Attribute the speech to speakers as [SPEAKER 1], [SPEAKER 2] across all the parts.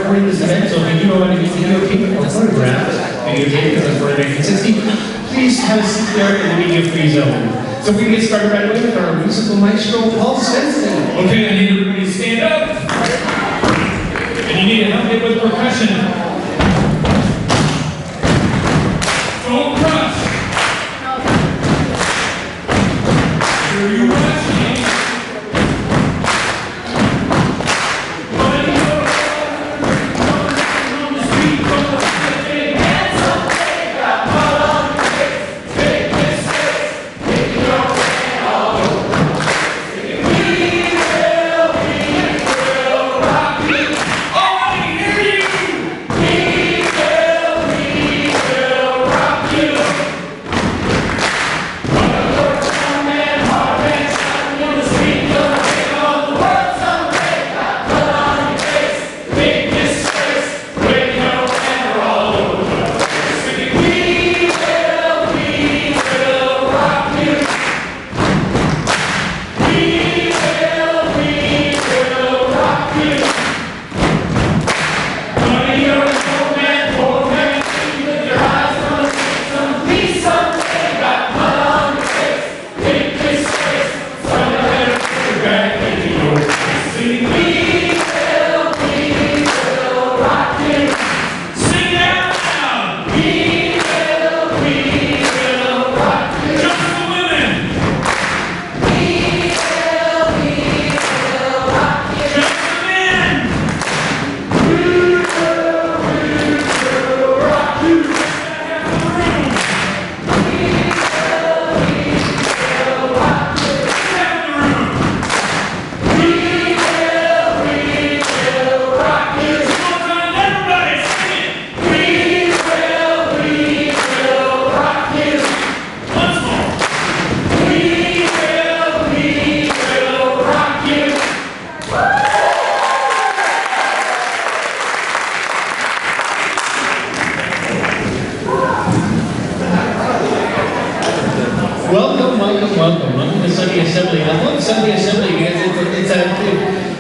[SPEAKER 1] recording this event, so if you do know any videotape or photograph, videotape because I'm recording 1960, please have a seat there in the media-free zone. So we're going to get started right away with our musical maestro, Paul Svensson.
[SPEAKER 2] Okay, I need everybody to stand up. And you need to help me with percussion. Don't rush. Sure you rush me.
[SPEAKER 1] Welcome to Sunday Assembly. I love Sunday Assembly because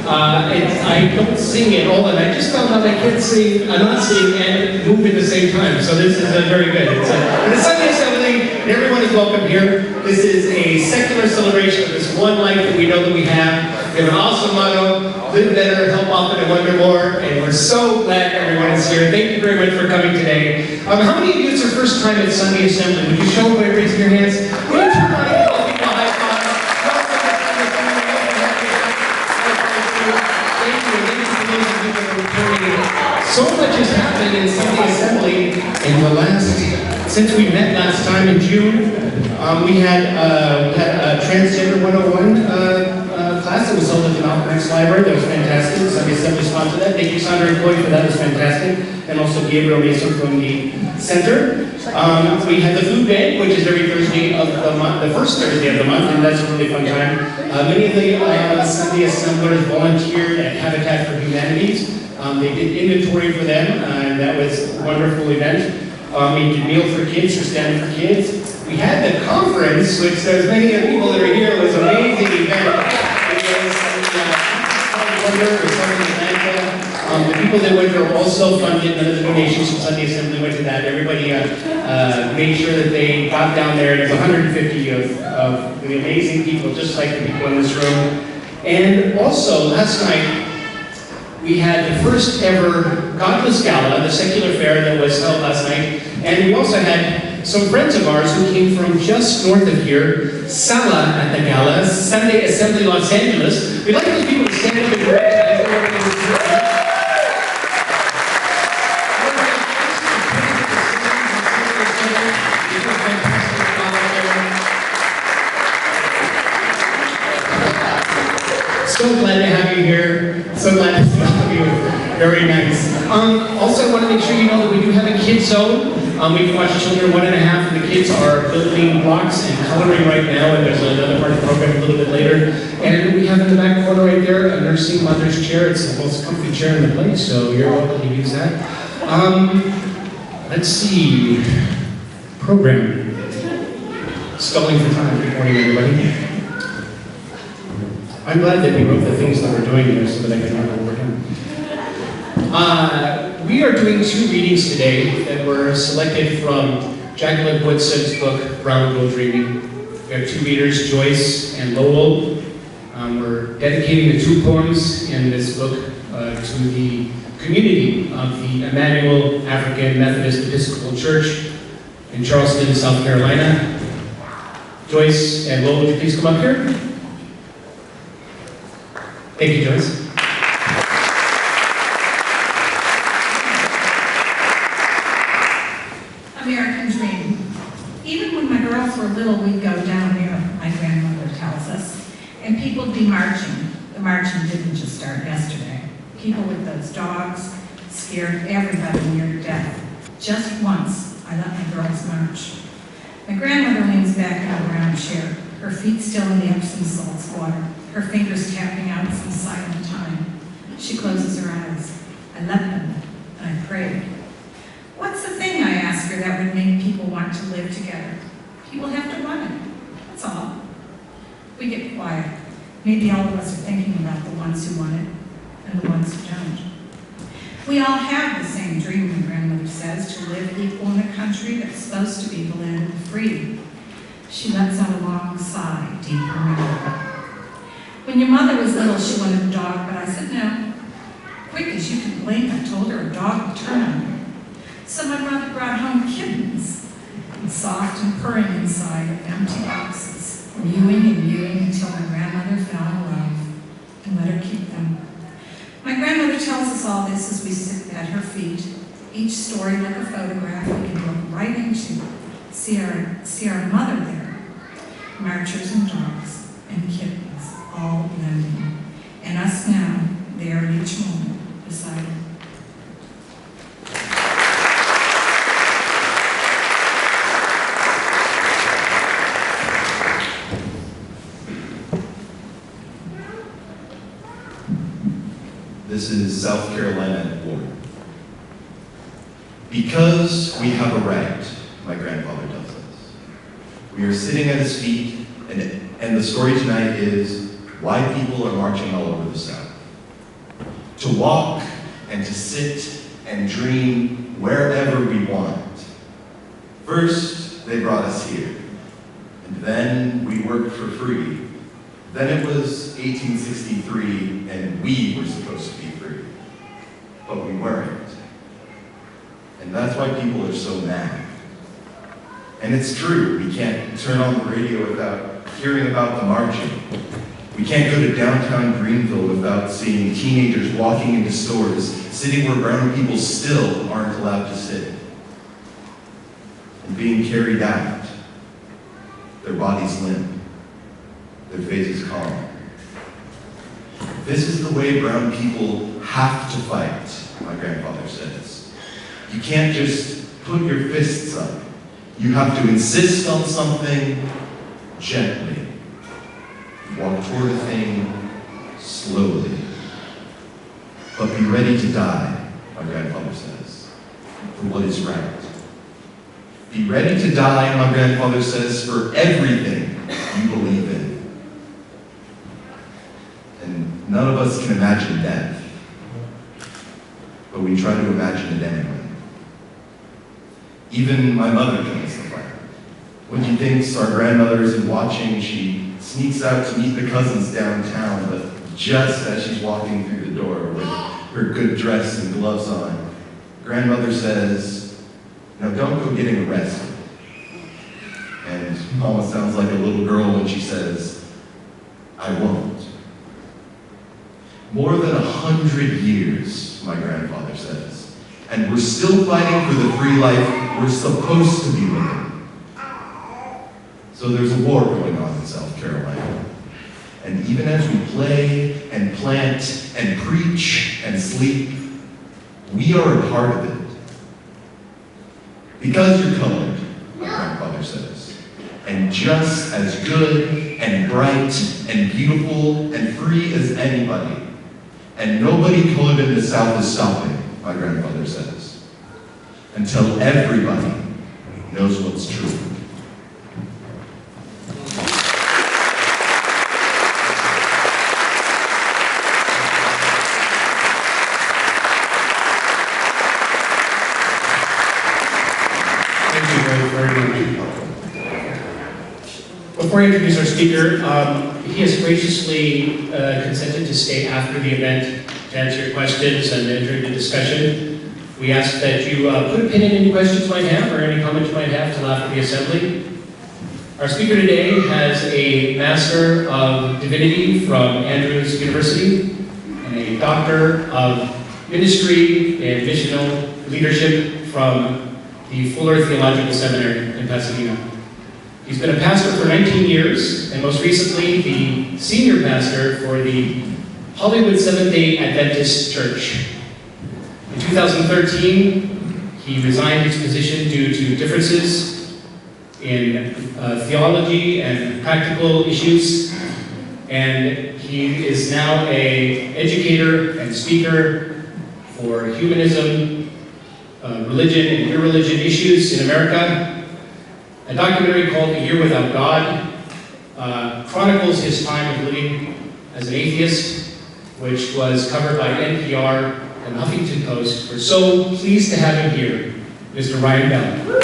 [SPEAKER 1] I don't sing at all, and I just found out I can't sing, not sing and move at the same time. So this is very good. It's a Sunday Assembly, and everyone is welcome here. This is a secular celebration of this one life that we know that we have. We have an awesome motto: live better, help often, and wonder more. And we're so glad everyone is here. Thank you very much for coming today. How many of you it's your first time at Sunday Assembly? Would you show by raising your hands? So much has happened in Sunday Assembly in the since we met last time in June. We had a Transgender 101 class that was held at the Malcolm X Library. That was fantastic. Sunday Assembly sponsored that. Thank you, Sandra and Chloe, for that. It was fantastic. And also Gabriel Mason from the center. We had the food bank, which is every Thursday of the month, the first Thursday of the month, and that's a really fun time. Many of the Sunday Assemblers volunteered at Habitat for Humanities. They did inventory for them, and that was a wonderful event. We did Meal for Kids, or Stand for Kids. We had the conference, which there's many of the people that are here. It was an amazing event. The people that went there were all self-funded. None of the donations from Sunday Assembly went to that. Everybody made sure that they got down there. There's 150 of the amazing people, just like the people in this room. And also, last night, we had the first ever Godless Gala, the secular fair that was held last night. And we also had some friends of ours who came from just north of here, Sala at the gala, Sunday Assembly Los Angeles. We'd like those people to stand up and recognize everyone. So glad to have you here. So glad to see all of you. Very nice. Also, I want to make sure you know that we do have a kids zone. We can watch children 1 1/2, and the kids are building blocks and coloring right now, and there's another part of the program a little bit later. And we have in the back corner right there a nursing mother's chair. It's the most comfy chair in the place, so you're welcome to use that. Let's see. Program. Sculling for time. Good morning, everybody. I'm glad that we wrote the things that we're doing here so that I can remember what we're doing. We are doing 2 readings today that were selected from Jacqueline Woodson's book, Brown Girl Dreaming. We have 2 readers, Joyce and Lowell. We're dedicating the 2 poems in this book to the community of the Emmanuel African Methodist Episcopal Church in Charleston, South Carolina. Joyce and Lowell, would you please come up here? Thank you, Joyce.
[SPEAKER 3] American dream. Even when my girls were little, we'd go down there, my grandmother tells us, and people would be marching. The marching didn't just start yesterday. People with those dogs scared everybody near to death. Just once, I let my girls march. My grandmother leans back in a brown chair, her feet still in the Epsom salts water, her fingers tapping out some silent time. She closes her eyes. I let them, and I prayed. What's the thing, I ask her, that would make people want to live together? People have to want it. That's all. We get quiet. Maybe all of us are thinking about the ones who want it and the ones who don't. We all have the same dream, my grandmother says, to live equal in a country that's supposed to be the land of the free. She lets out a long sigh, deep in remember. When your mother was little, she wanted a dog, but I said no. Quick as you can blink, I told her a dog would turn on her. So my mother brought home kittens, soft and purring inside of empty boxes, mewing and mewing until my grandmother fell in love and let her keep them. My grandmother tells us all this as we sit at her feet, each story like a photograph we can look right into, see our mother there, marchers and dogs and kittens, all blending, and us now, there at each moment beside her.
[SPEAKER 4] This is South Carolina at war. Because we have a right, my grandfather tells us. We are sitting at his feet, and the story tonight is why people are marching all over the South. To walk and to sit and dream wherever we want. First, they brought us here, and then we worked for free. Then it was 1863, and we were supposed to be free, but we weren't. And that's why people are so mad. And it's true, we can't turn on the radio without hearing about the marching. We can't go to downtown Greenville without seeing teenagers walking into stores, sitting where brown people still aren't allowed to sit, and being carried out, their bodies limp, their faces calm. This is the way brown people have to fight, my grandfather says. You can't just put your fists up. You have to insist on something gently. Walk toward a thing slowly. But be ready to die, my grandfather says, for what is right. Be ready to die, my grandfather says, for everything you believe in. And none of us can imagine death, but we try to imagine it anyway. Even my mother joins the fight. When she thinks our grandmother isn't watching, she sneaks out to meet the cousins downtown, but just as she's walking through the door with her good dress and gloves on, grandmother says, "Now don't go getting arrested." And Mama sounds like a little girl when she says, "I won't." More than 100 years, my grandfather says, and we're still fighting for the free life we're supposed to be living. So there's a war going on in South Carolina. And even as we play and plant and preach and sleep, we are a part of it. Because you're colored, my grandfather says, and just as good and bright and beautiful and free as anybody. And nobody colored in the South is stopping, my grandfather says, until everybody knows what's true.
[SPEAKER 1] Before I introduce our speaker, he has graciously consented to stay after the event to answer your questions and enter into discussion. We ask that you put a pin in any questions you might have or any comments you might have till after the assembly. Our speaker today has a Master of Divinity from Andrews University and a Doctor of Ministry and Missional Leadership from the Fuller Theological Seminary in Pasadena. He's been a pastor for 19 years, and most recently the senior pastor for the Hollywood Seventh-day Adventist Church. In 2013, he resigned his position due to differences in theology and practical issues, and he is now an educator and speaker for humanism, religion and irreligion issues in America. A documentary called A Year Without God chronicles his time of living as an atheist, which was covered by NPR and Huffington Post. We're so pleased to have him here, Mr. Ryan Bell.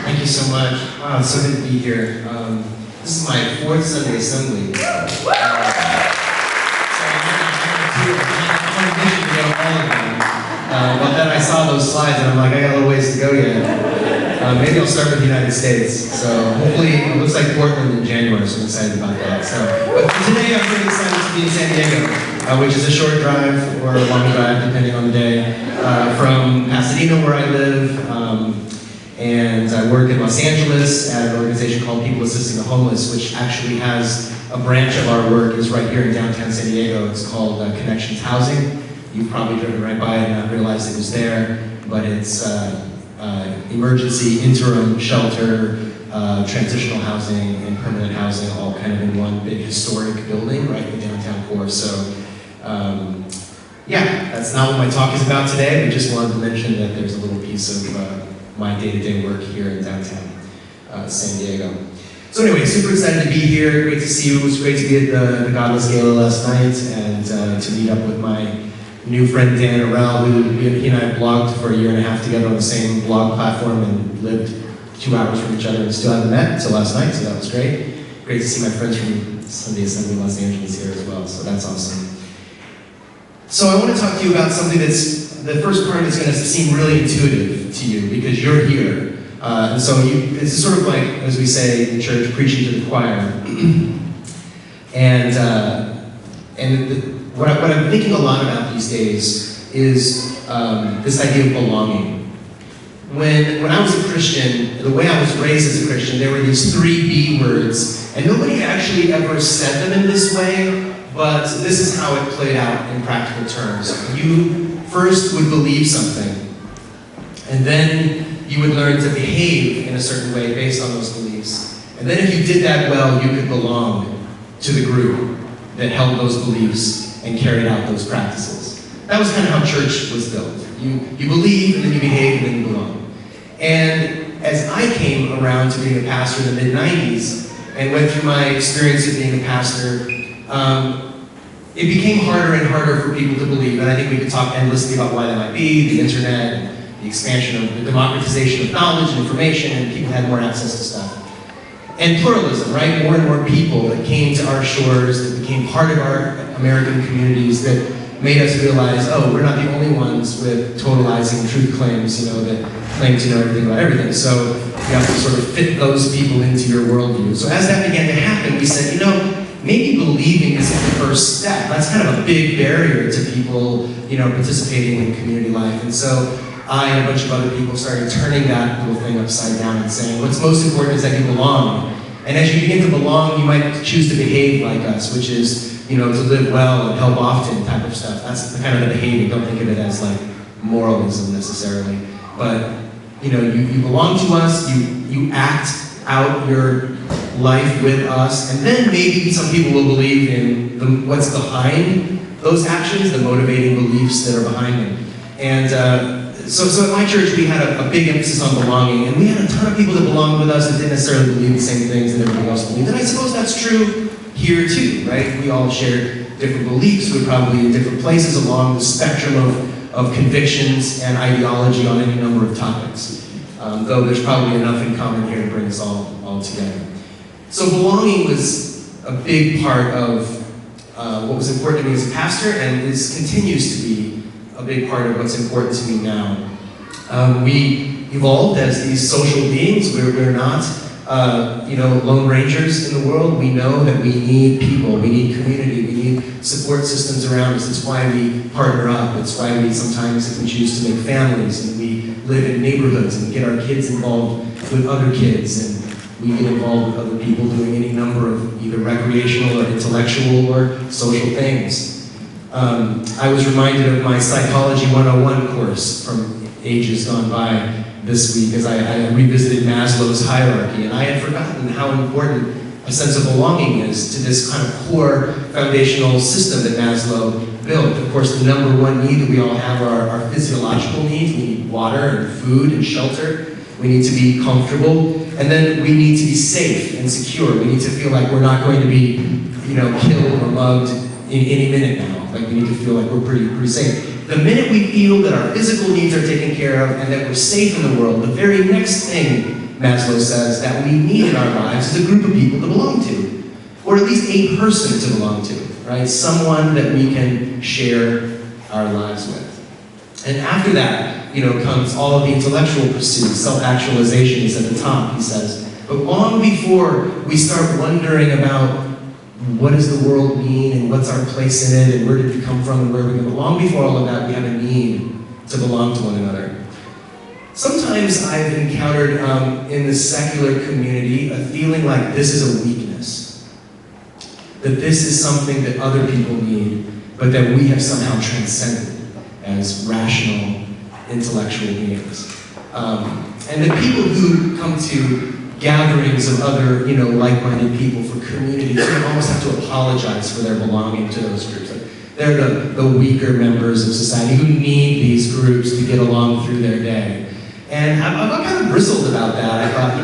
[SPEAKER 5] Thank you so much. Wow, it's so good to be here. This is my 4th Sunday Assembly. So I'm on a mission to go all of them. But then I saw those slides and I'm like, I got a little ways to go yet. Maybe I'll start with the United States. So hopefully, it looks like Portland in January, so I'm excited about that. But today I'm really excited to be in San Diego, which is a short drive or a long drive, depending on the day, from Pasadena, where I live. And I work in Los Angeles at an organization called People Assisting the Homeless, which actually has a branch of our work is right here in downtown San Diego. It's called Connections Housing. You've probably driven right by it and not realized it was there, but it's emergency, interim, shelter, transitional housing, and permanent housing, all kind of in one big historic building right in downtown core. So, yeah, that's not what my talk is about today. I just wanted to mention that there's a little piece of my day-to-day work here in downtown San Diego. So anyway, super excited to be here. Great to see you. It was great to be at the Godless Gala last night and to meet up with my new friend Dan Arell, who he and I blogged for a year and a half together on the same blog platform and lived 2 hours from each other and still haven't met until last night, so that was great. Great to see my friends from Sunday Assembly Los Angeles here as well, so that's awesome. So I want to talk to you about something that's, the first part is going to seem really intuitive to you because you're here. And so it's sort of like, as we say in church, preaching to the choir. What I'm thinking a lot about these days is this idea of belonging. When I was a Christian, the way I was raised as a Christian, there were these 3 B words, and nobody actually ever said them in this way, but this is how it played out in practical terms. You first would believe something, and then you would learn to behave in a certain way based on those beliefs. And then if you did that well, you could belong to the group that held those beliefs and carried out those practices. That was kind of how church was built. You believe, and then you behave, and then you belong. And as I came around to being a pastor in the mid-90s, and went through my experience of being a pastor, it became harder and harder for people to believe, and I think we could talk endlessly about why that might be, the internet, the expansion of the democratization of knowledge and information, and people had more access to stuff. And pluralism, right? More and more people that came to our shores, that became part of our American communities, that made us realize, oh, we're not the only ones with totalizing truth claims, that claim to know everything about everything. So you have to sort of fit those people into your worldview. So as that began to happen, we said, maybe believing isn't the first step. That's kind of a big barrier to people, participating in community life. And so I and a bunch of other people started turning that little thing upside down and saying, what's most important is that you belong. And as you begin to belong, you might choose to behave like us, which is, to live well and help often type of stuff. That's the kind of the behavior. Don't think of it as like moralism necessarily. But, you belong to us, you act out your life with us, and then maybe some people will believe in what's behind those actions, the motivating beliefs that are behind them. And so at my church, we had a big emphasis on belonging, and we had a ton of people that belonged with us that didn't necessarily believe the same things that everybody else believed. And I suppose that's true here too, right? We all shared different beliefs, we're probably in different places along the spectrum of convictions and ideology on any number of topics. Though there's probably enough in common here to bring us all together. So belonging was a big part of what was important to me as a pastor, and continues to be a big part of what's important to me now. We evolved as these social beings. We're not lone rangers in the world. We know that we need people, we need community, we need support systems around us. It's why we partner up. It's why we sometimes, if we choose to make families, and we live in neighborhoods and get our kids involved with other kids, and we get involved with other people doing any number of either recreational or intellectual or social things. I was reminded of my Psychology 101 course from ages gone by this week as I revisited Maslow's hierarchy, and I had forgotten how important a sense of belonging is to this kind of core foundational system that Maslow built. Of course, the number one need that we all have are our physiological needs. We need water and food and shelter. We need to be comfortable, and then we need to be safe and secure. We need to feel like we're not going to be, killed or mugged in any minute now. Like, we need to feel like we're pretty safe. The minute we feel that our physical needs are taken care of and that we're safe in the world, the very next thing Maslow says that we need in our lives is a group of people to belong to, or at least a person to belong to, right? Someone that we can share our lives with. And after that, comes all of the intellectual pursuits. Self-actualization is at the top, he says. But long before we start wondering about what does the world mean and what's our place in it and where did we come from and where we go, long before all of that, we have a need to belong to one another. Sometimes I've encountered in the secular community a feeling like this is a weakness, that this is something that other people need, but that we have somehow transcended as rational, intellectual beings. And the people who come to gatherings of other, like-minded people for community, sort of almost have to apologize for their belonging to those groups. Like, they're the weaker members of society who need these groups to get along through their day. And I kind of bristled about that. I thought,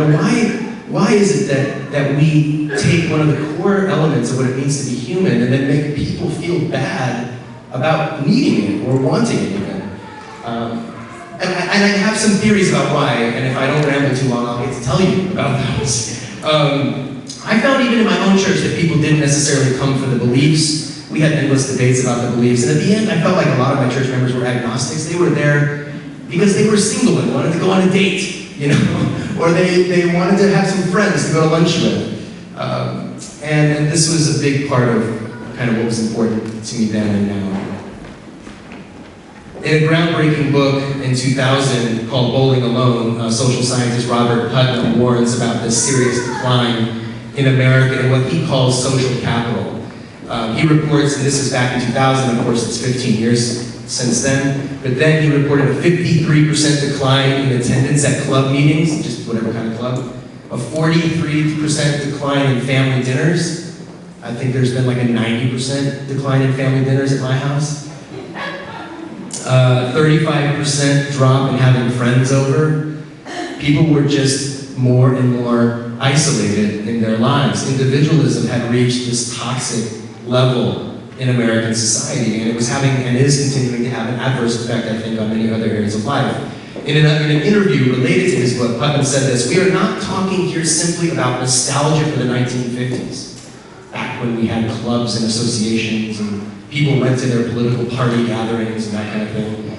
[SPEAKER 5] why is it that we take one of the core elements of what it means to be human and then make people feel bad about needing it or wanting it even? And I have some theories about why, and if I don't ramble too long, I'll get to tell you about those. I found even in my own church that people didn't necessarily come for the beliefs. We had endless debates about the beliefs, and at the end, I felt like a lot of my church members were agnostics. They were there because they were single and wanted to go on a date, or they wanted to have some friends to go to lunch with. And this was a big part of kind of what was important to me then and now. In a groundbreaking book in 2000 called Bowling Alone, social scientist Robert Putnam warns about this serious decline in America and what he calls social capital. He reports, and this is back in 2000, of course it's 15 years since then, but then he reported a 53% decline in attendance at club meetings, just whatever kind of club, a 43% decline in family dinners. I think there's been like a 90% decline in family dinners at my house. 35% drop in having friends over. People were just more and more isolated in their lives. Individualism had reached this toxic level in American society, and it was having and is continuing to have an adverse effect, I think, on many other areas of life. In an interview related to his book, Putnam said this: "We are not talking here simply about nostalgia for the 1950s, back when we had clubs and associations and people went to their political party gatherings and that kind of thing.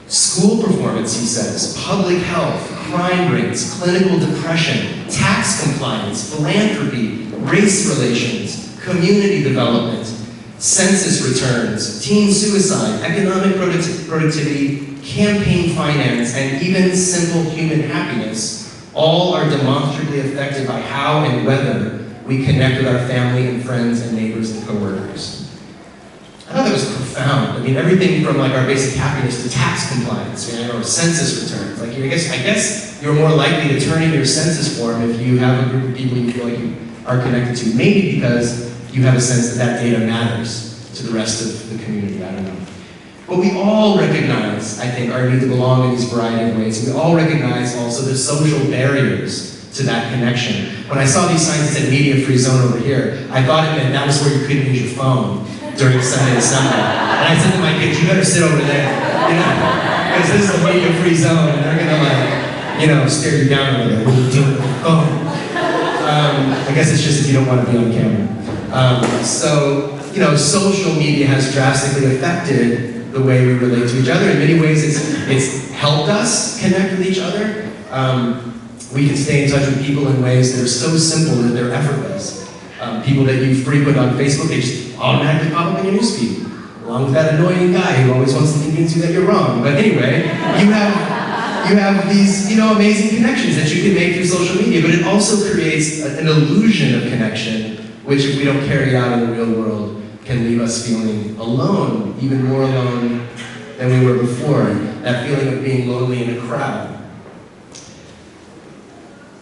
[SPEAKER 5] School performance," he says, "public health, crime rates, clinical depression, tax compliance, philanthropy, race relations, community development, census returns, teen suicide, economic productivity, campaign finance, and even simple human happiness all are demonstrably affected by how and whether we connect with our family and friends and neighbors and coworkers." I thought that was profound. I mean, everything from like our basic happiness to tax compliance, or census returns. Like, I guess you're more likely to turn in your census form if you have a group of people you feel like you are connected to. Maybe because you have a sense that that data matters to the rest of the community. I don't know. But we all recognize, I think, our need to belong in these variety of ways. We all recognize also the social barriers to that connection. When I saw these signs that said media free zone over here, I thought it meant that was where you couldn't use your phone. during Sunday assembly. And I said to my kids, you better sit over there, because this is a media-free zone, and they're gonna stare you down over there. What are you doing? Oh. I guess it's just if you don't want to be on camera. Social media has drastically affected the way we relate to each other. In many ways, it's helped us connect with each other. We can stay in touch with people in ways that are so simple that they're effortless. People that you frequent on Facebook, they just automatically pop up in your newsfeed, along with that annoying guy who always wants to convince you that you're wrong. But anyway, you have these amazing connections that you can make through social media, but it also creates an illusion of connection, which if we don't carry out in the real world, can leave us feeling alone, even more alone than we were before, that feeling of being lonely in a crowd.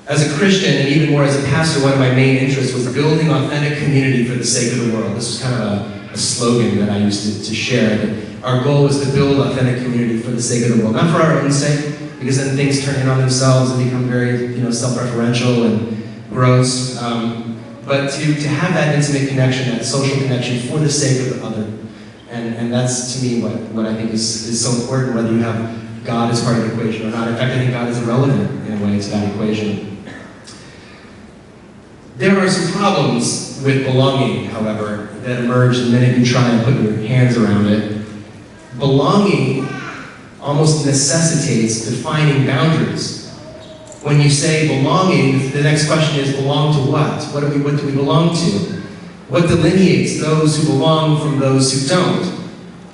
[SPEAKER 5] As a Christian, and even more as a pastor, one of my main interests was building authentic community for the sake of the world. This was kind of a slogan that I used to share. That our goal was to build authentic community for the sake of the world, not for our own sake, because then things turn in on themselves and become very self-referential and gross. But to have that intimate connection, that social connection for the sake of the other. And that's, to me, what I think is so important, whether you have God as part of the equation or not. In fact, I think God is irrelevant in a way to that equation. There are some problems with belonging, however, that emerge the minute you try and put your hands around it. Belonging almost necessitates defining boundaries. When you say belonging, the next question is, belong to what? What do we belong to? What delineates those who belong from those who don't?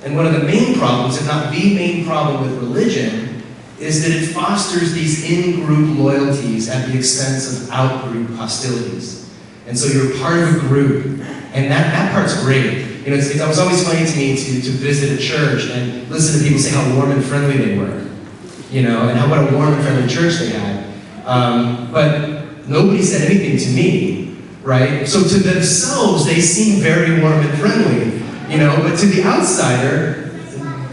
[SPEAKER 5] And one of the main problems, if not the main problem with religion, is that it fosters these in-group loyalties at the expense of out-group hostilities. And so you're part of a group, and that part's great. It was always funny to me to visit a church and listen to people say how warm and friendly they were, and what a warm and friendly church they had. But nobody said anything to me, right? So to themselves, they seem very warm and friendly, but to the outsider,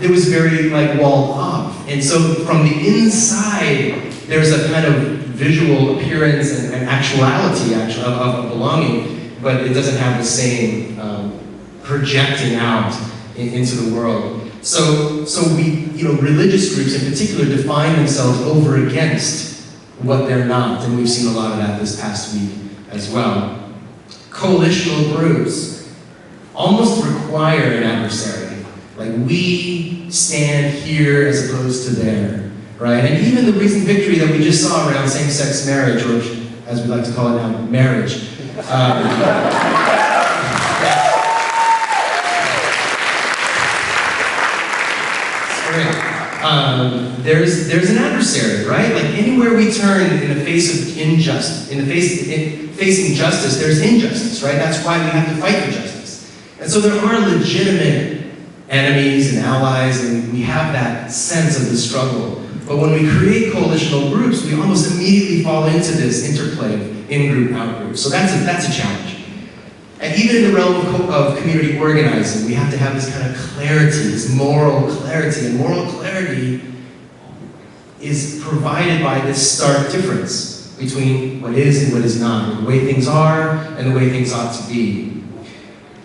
[SPEAKER 5] it was very walled off. And so from the inside, there's a kind of visual appearance and actuality of belonging, but it doesn't have the same projecting out into the world. So religious groups in particular define themselves over against what they're not, and we've seen a lot of that this past week as well. Coalitional groups almost require an adversary. We stand here as opposed to there, right? And even the recent victory that we just saw around same-sex marriage, or as we like to call it now, marriage. There's an adversary, right? Anywhere we turn in the face of facing justice, there's injustice, right? That's why we have to fight for justice. And so there are legitimate enemies and allies, and we have that sense of the struggle. But when we create coalitional groups, we almost immediately fall into this interplay of in-group, out-group. So that's a challenge. And even in the realm of community organizing, we have to have this kind of clarity, this moral clarity. And moral clarity is provided by this stark difference between what is and what is not, the way things are and the way things ought to be.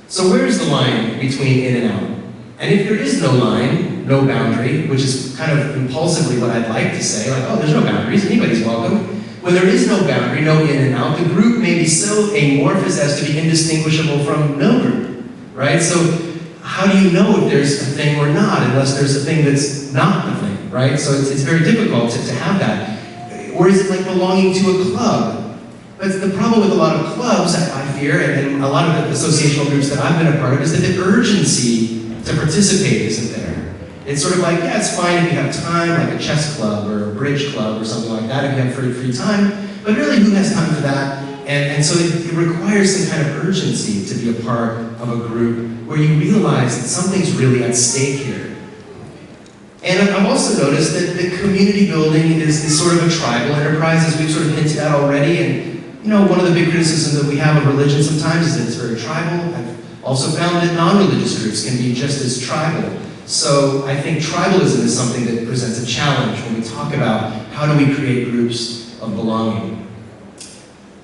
[SPEAKER 5] So where is the line between in and out? And if there is no line, no boundary, which is kind of impulsively what I'd like to say, there's no boundaries, anybody's welcome. When there is no boundary, no in and out, the group may be so amorphous as to be indistinguishable from no group, right? So how do you know if there's a thing or not, unless there's a thing that's not a thing, right? So it's very difficult to have that. Or is it like belonging to a club? But the problem with a lot of clubs, I fear, and a lot of the associational groups that I've been a part of, is that the urgency to participate isn't there. It's sort of it's fine if you have time, like a chess club or a bridge club or something like that, if you have free time, but really who has time for that? And so it requires some kind of urgency to be a part of a group where you realize that something's really at stake here. And I've also noticed that the community building is sort of a tribal enterprise, as we've sort of hinted at already, and one of the big criticisms that we have of religion sometimes is that it's very tribal. I've also found that non-religious groups can be just as tribal. So I think tribalism is something that presents a challenge when we talk about how do we create groups of belonging.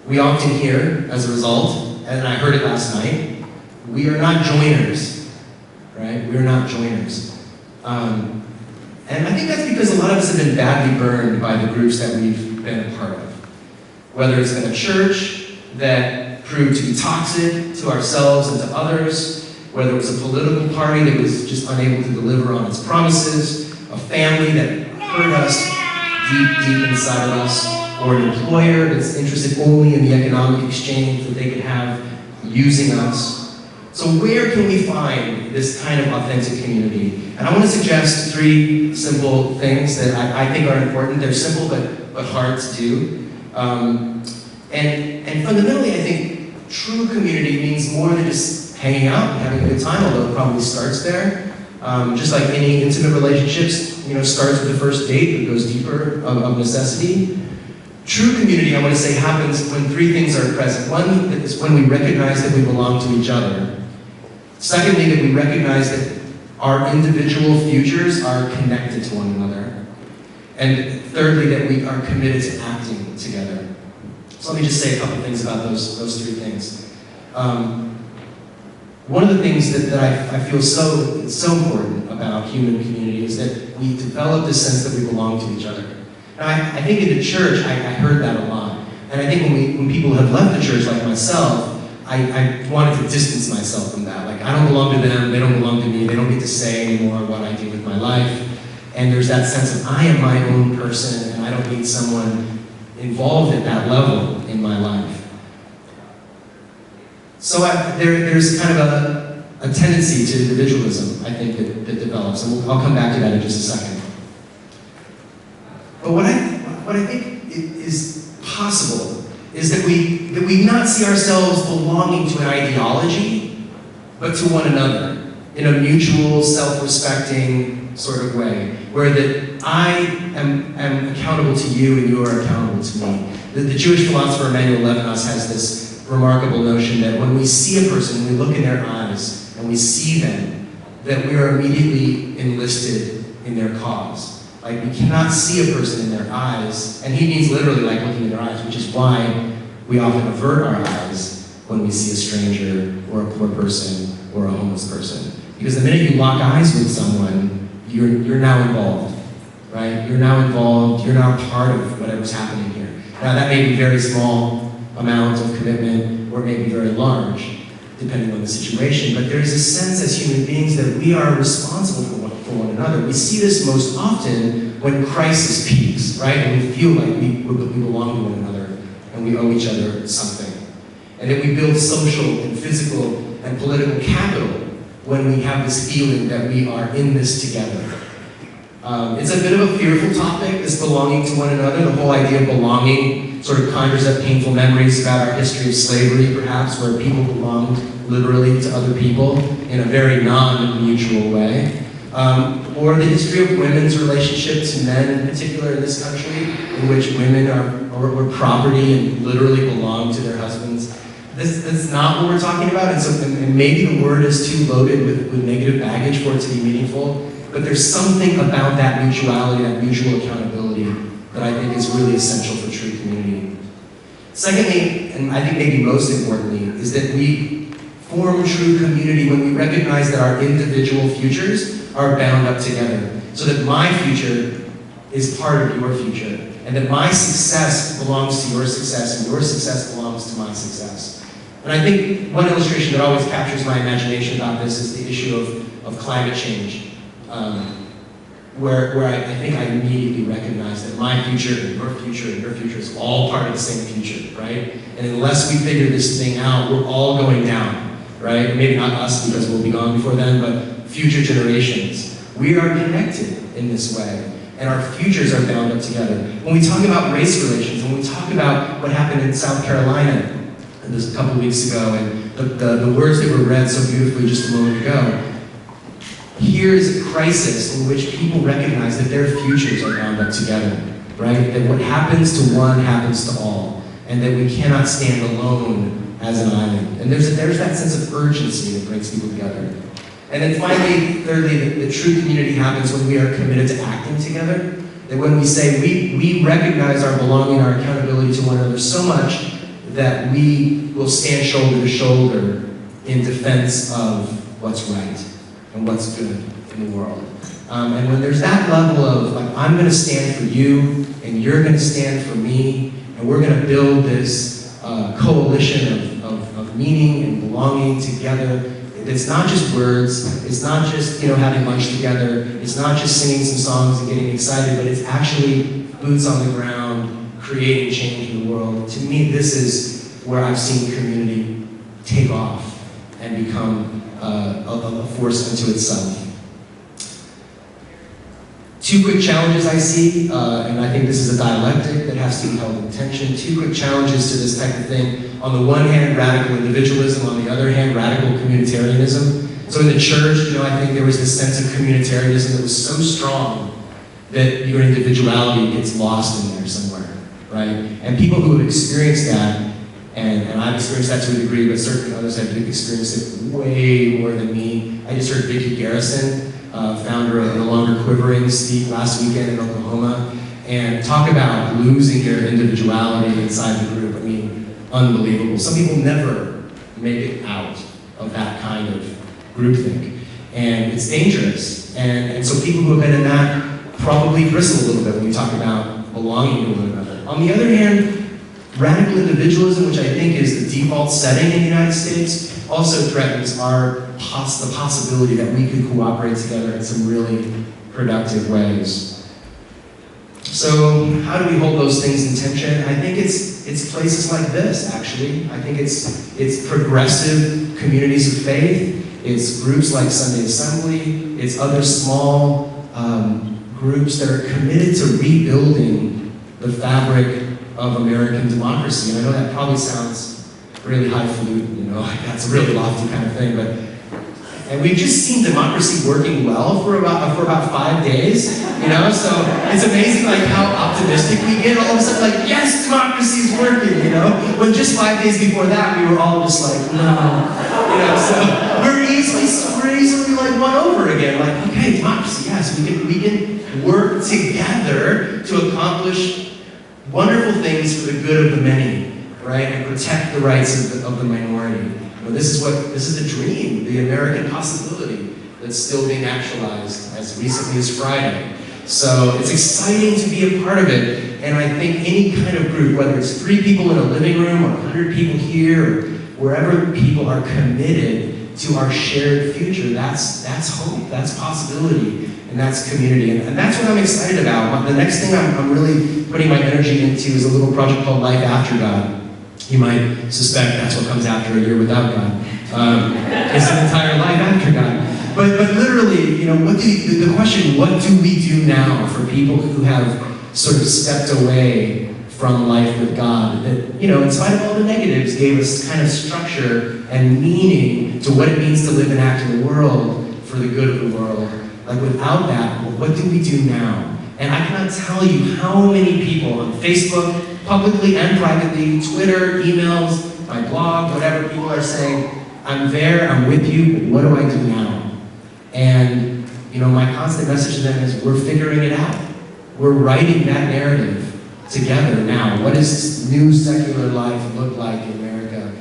[SPEAKER 5] We often hear, as a result, and I heard it last night, we are not joiners, right? We're not joiners. And I think that's because a lot of us have been badly burned by the groups that we've been a part of. Whether it's been a church that proved to be toxic to ourselves and to others, whether it was a political party that was just unable to deliver on its promises, a family that hurt us deep inside of us, or an employer that's interested only in the economic exchange that they could have using us. So where can we find this kind of authentic community? And I want to suggest 3 simple things that I think are important. They're simple but hard to do. And fundamentally, I think true community means more than just hanging out and having a good time, although it probably starts there. Just like any intimate relationships, starts with the first date, but goes deeper of necessity. True community, I want to say, happens when 3 things are present. One is when we recognize that we belong to each other. Secondly, that we recognize that our individual futures are connected to one another. And thirdly, that we are committed to acting together. So let me just say a couple things about those 3 things. One of the things that I feel so important about human community is that we develop the sense that we belong to each other. Now, I think in the church, I heard that a lot. And I think when people have left the church, like myself, I wanted to distance myself from that. Like, I don't belong to them, they don't belong to me, they don't get to say anymore what I do with my life. And there's that sense of I am my own person, and I don't need someone involved at that level in my life. So there's kind of a tendency to individualism, I think, that develops. And I'll come back to that in just a second. But what I think is possible is that we not see ourselves belonging to an ideology, but to one another in a mutual, self-respecting sort of way, where that I am accountable to you and you are accountable to me. The Jewish philosopher Emmanuel Levinas has this remarkable notion that when we see a person, we look in their eyes and we see them, that we are immediately enlisted in their cause. Like, we cannot see a person in their eyes, and he means literally like looking in their eyes, which is why we often avert our eyes when we see a stranger or a poor person or a homeless person. Because the minute you lock eyes with someone, you're now involved, right? You're now involved, you're now part of whatever's happening here. Now, that may be very small amount of commitment, or it may be very large, depending on the situation, but there's a sense as human beings that we are responsible for one another. We see this most often when crisis peaks, right? And we feel like we belong to one another, and we owe each other something. And then we build social and physical and political capital when we have this feeling that we are in this together. It's a bit of a fearful topic, this belonging to one another. The whole idea of belonging sort of conjures up painful memories about our history of slavery, perhaps, where people belonged literally to other people in a very non-mutual way. Or the history of women's relationship to men in particular in this country, in which women were property and literally belonged to their husbands. That's not what we're talking about, and maybe the word is too loaded with negative baggage for it to be meaningful, but there's something about that mutuality, that mutual accountability, that I think is really essential for true community. Secondly, and I think maybe most importantly, is that we form true community when we recognize that our individual futures are bound up together, so that my future is part of your future, and that my success belongs to your success, and your success belongs to my success. And I think one illustration that always captures my imagination about this is the issue of climate change, where I think I immediately recognize that my future and your future is all part of the same future, right? And unless we figure this thing out, we're all going down, right? Maybe not us, because we'll be gone before then, but future generations. We are connected in this way, and our futures are bound up together. When we talk about race relations, when we talk about what happened in South Carolina just a couple weeks ago, and the words that were read so beautifully just a moment ago, here is a crisis in which people recognize that their futures are bound up together, right? That what happens to one happens to all, and that we cannot stand alone as an island. And there's that sense of urgency that brings people together. And then finally, thirdly, the true community happens when we are committed to acting together. That when we say we recognize our belonging, our accountability to one another so much that we will stand shoulder to shoulder in defense of what's right. and what's good in the world. And when there's that level of, like, I'm going to stand for you, and you're going to stand for me, and we're going to build this coalition of meaning and belonging together. It's not just words, it's not just, having lunch together, it's not just singing some songs and getting excited, but it's actually boots on the ground, creating change in the world. To me, this is where I've seen community take off and become a force unto itself. Two quick challenges I see, and I think this is a dialectic that has to be held in tension. Two quick challenges to this type of thing. On the one hand, radical individualism. On the other hand, radical communitarianism. So in the church, I think there was this sense of communitarianism that was so strong that your individuality gets lost in there somewhere, right? And people who have experienced that, and I've experienced that to a degree, but certainly others have experienced it way more than me. I just heard Vicki Garrison, founder of No Longer Quivering, speak last weekend in Oklahoma, and talk about losing your individuality inside the group. I mean, unbelievable. Some people never make it out of that kind of groupthink, and it's dangerous. And so people who have been in that probably bristle a little bit when we talk about belonging to one another. On the other hand, radical individualism, which I think is the default setting in the United States, also threatens the possibility that we could cooperate together in some really productive ways. So how do we hold those things in tension? I think it's places like this, actually. I think it's progressive communities of faith. It's groups like Sunday Assembly. It's other small groups that are committed to rebuilding the fabric of American democracy. And I know that probably sounds really highfalutin, like that's a really lofty kind of thing, and we've just seen democracy working well for about 5 days, so it's amazing like how optimistic we get all of a sudden, like, yes, democracy is working, when just 5 days before that we were all just like, no, so we're easily like won over again, like, okay, democracy, yes, we can work together to accomplish wonderful things for the good of the many, right, and protect the rights of the minority. This is the dream, the American possibility that's still being actualized as recently as Friday. So it's exciting to be a part of it, and I think any kind of group, whether it's 3 people in a living room or 100 people here, or wherever people are committed to our shared future, that's hope, that's possibility, and that's community, and that's what I'm excited about. The next thing I'm really putting my energy into is a little project called Life After God. You might suspect that's what comes after a year without God. It's an entire life after God. But literally, the question, what do we do now for people who have sort of stepped away from life with God that, in spite of all the negatives, gave us kind of structure and meaning to what it means to live and act in the world for the good of the world. Like without that, what do we do now? And I cannot tell you how many people on Facebook, publicly and privately, Twitter, emails, my blog, whatever, people are saying, I'm there, I'm with you, but what do I do now? And, my constant message to them is, we're figuring it out. We're writing that narrative together now. What does this new secular life look like in America?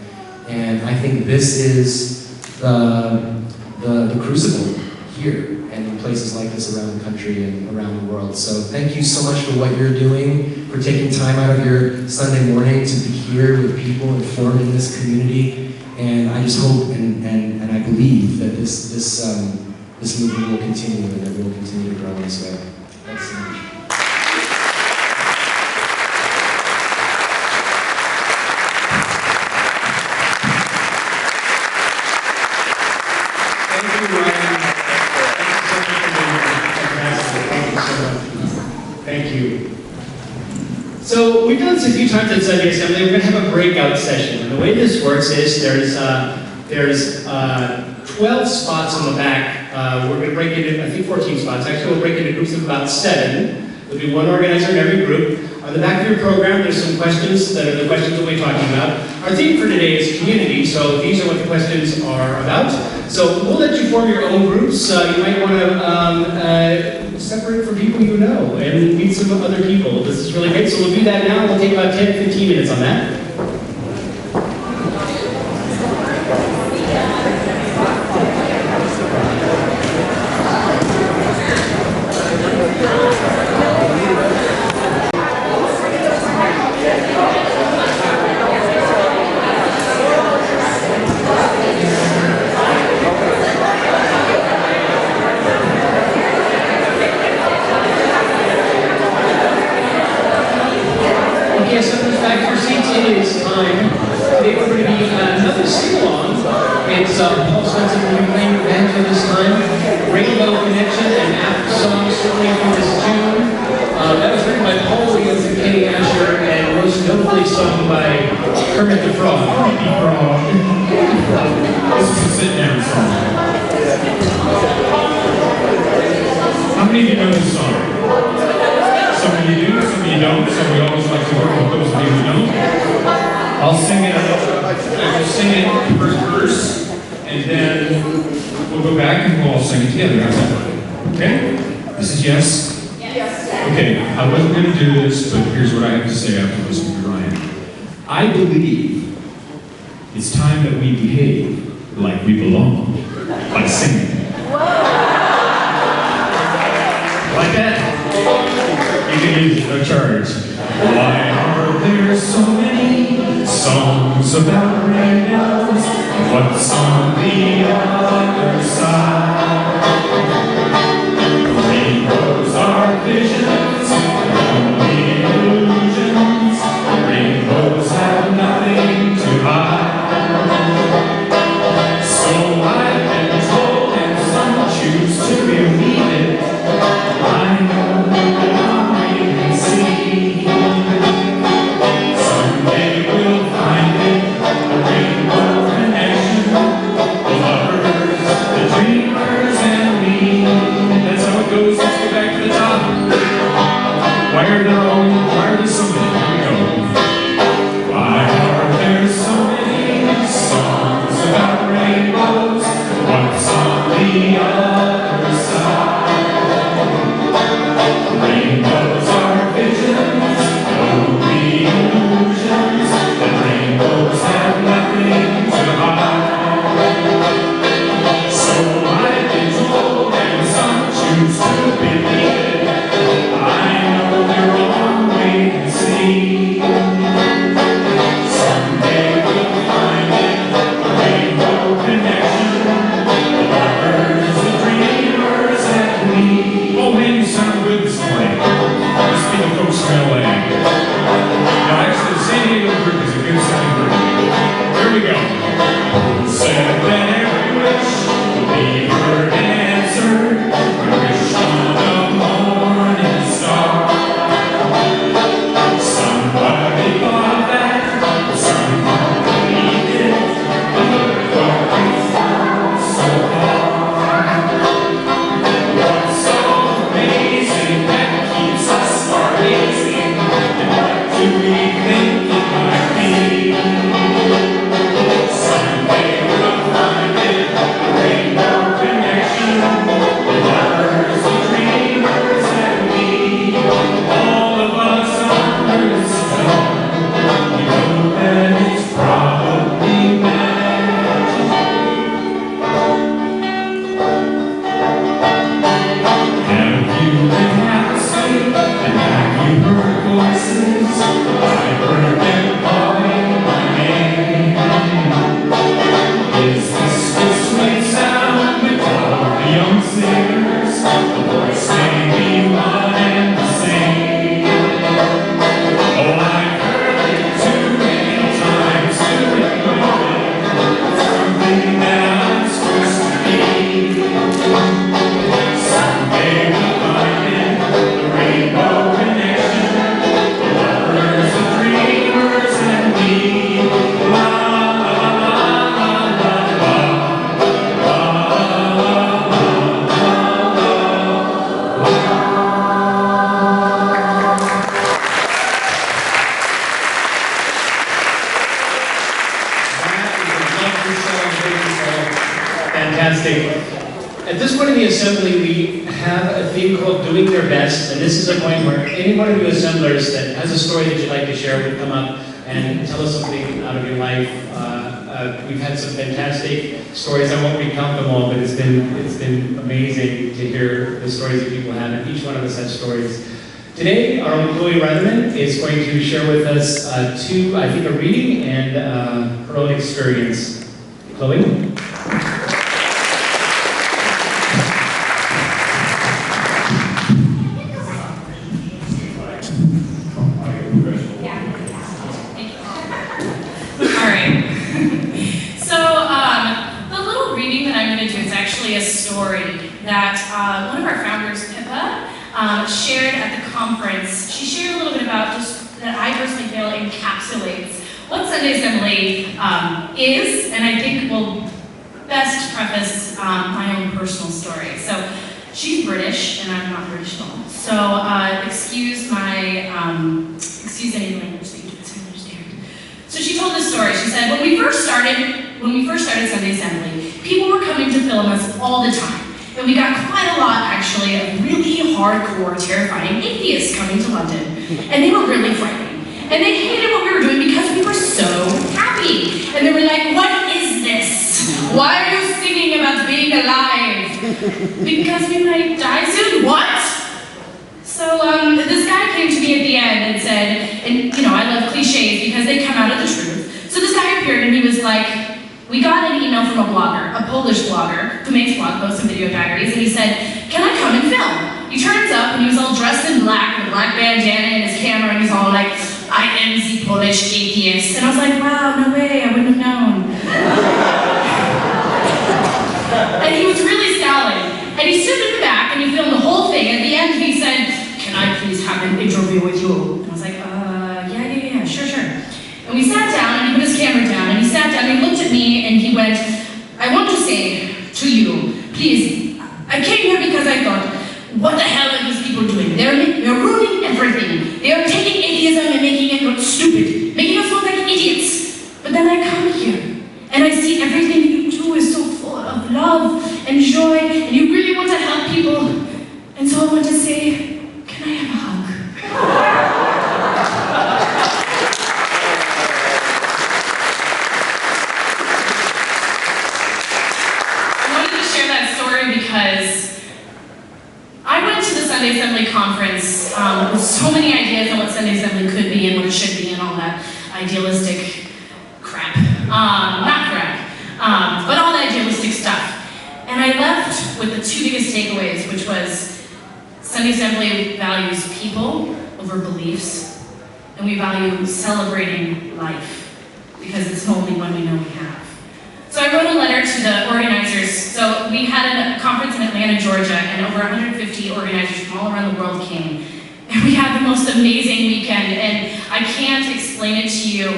[SPEAKER 5] And I think this is the crucible here and in places like this around the country and around the world. So thank you so much for what you're doing, for taking time out of your Sunday morning to be here with people and forming this community. And I just hope and I believe that this movement will continue and that we'll continue to grow in this way. Thanks so much.
[SPEAKER 1] Thank you. So we've done this a few times at Sunday Assembly. We're going to have a breakout session. And the way this works is there's 12 spots on the back. We're going to break into, I think 14 spots. Actually, we'll break into groups of about 7. There'll be one organizer in every group. On the back of your program, there's some questions that are the questions we'll be talking about. Our theme for today is community, so these are what the questions are about. So we'll let you form your own groups. You might want to separate from people you know and meet some other people. This is really great, so we'll do that now. We'll take about 10-15 minutes on that. Okay, so back to your seats. It is time. Today we're going to be another sing-along. It's Paul Swenson will be playing the banjo this time. Rainbow Connection, an apt song certainly from this tune. That was written by Paul Williams and Kenny Asher, and most notably sung by Kermit the Frog.
[SPEAKER 2] This is a sit-down song. How many of you know this song? Some of you do, some of you don't, so we always like to work with those of you who don't. I'll sing it, I'll sing it first verse, and then we'll go back and we'll all sing it together. How's that? Okay? This is yes? Yes. Okay, I wasn't going to do this, but here's what I have to say after listening to Ryan. I believe it's time that we behave like we belong by singing. Like that? You can use it, no charge. Why are there so many songs about rainbows? What's on the other side? Rainbows are visions, only illusions. Rainbows have nothing to hide. So I've been told, and some choose to believe it. I know now we can see. Someday we'll find it, a rainbow connection. The lovers, the dreamers, and me. That's how it goes. Let's go back to the top. Why are there so many? Here we go. Why are there so many songs about rainbows? What's on the other side? Rainbows are visions, only illusions. And rainbows have nothing to hide. So I've been told, and some choose to believe it. I know they're wrong, wait and see. Someday we'll find it, a rainbow connection. The lovers, the dreamers, and me. Oh man, you sound good this morning. Must be the folks from LA. No, actually, the San Diego group is a good sounding group. Here we go. Said that every wish will be heard and answered. We wish on the morning star. Somebody thought that, someone believed it. But look what we've found so far. What's so amazing that keeps us stargazing? And what do we think it might be? Someday we'll find it, a rainbow connection. The lovers, the dreamers, and me. All of us under the sun. We know that it's probably magic. Have you been half asleep? And have you heard voices? I've heard them calling my name. Is this the sweet sound we call the young singers? The voice may be one and the same. Oh, I've heard it too many times to ignore it. It's something that I'm supposed to be. Someday we'll find it, the rainbow connection. The lovers, the dreamers, and me. La la la la la la la
[SPEAKER 1] Fantastic. At this point in the assembly, we have a theme called Doing Their Best, and this is a point where any one of you assemblers that has a story that you'd like to share would come up and tell us something out of your life. We've had some fantastic stories. I won't recount them all, but it's been amazing to hear the stories that people have, and each one of us has stories. Today, our own Chloe Rutherman is going to share with us a reading and her own experience. Chloe?
[SPEAKER 6] Yeah. story that one of our founders, Pippa, shared at the conference. She shared a little bit about just that I personally feel encapsulates what Sunday Assembly is, and I think will best preface my own personal story. So she's British, and I'm not British at all. So excuse any language that you don't understand. So she told this story. She said, when we first started Sunday Assembly, people were coming to film us all the time. And we got quite a lot, actually, of really hardcore, terrifying atheists coming to London. And they were really frightening. And they hated what we were doing because we were so happy. And they were like, what is this? Why are you singing about being alive? Because we might die soon? What? So this guy came to me at the end and said, and you know, I love cliches because they come out of the truth. So this guy appeared and he was like, we got an email from a blogger, a Polish blogger, who makes blog posts and video diaries, and he said, can I come and film? He turns up and he was all dressed in black with a black bandana and his camera, and he's all like, I am the Polish atheist. And I was like, wow, no way, I wouldn't have known. And he was really scowling. And he stood in the back and he filmed the whole thing. At the end he said, can I please have an interview with you? And I was like, yeah, sure. And we sat down and he put his camera down and he sat down and he looked at me and he went, I want to say to you, please, I came here because I thought, what the hell are these people doing? They're ruining everything. They are taking atheism and making it look stupid, making us look like idiots. But then I come here and I see everything you do is so full of love and joy, and you really want to help people. And so I want to say, can I have a hug? I wanted to share that story because I went to the Sunday Assembly conference with so many ideas on what Sunday Assembly could be and what it should be and all that idealistic crap. Not crap, but all that idealistic stuff. And I left with the two biggest takeaways, which was Sunday Assembly values people over beliefs, and we value celebrating life, because it's the only one we know we have. So I wrote a letter to the organizers. So we had a conference in Atlanta, Georgia, and over 150 organizers from all around the world came. And we had the most amazing weekend, and I can't explain it to you,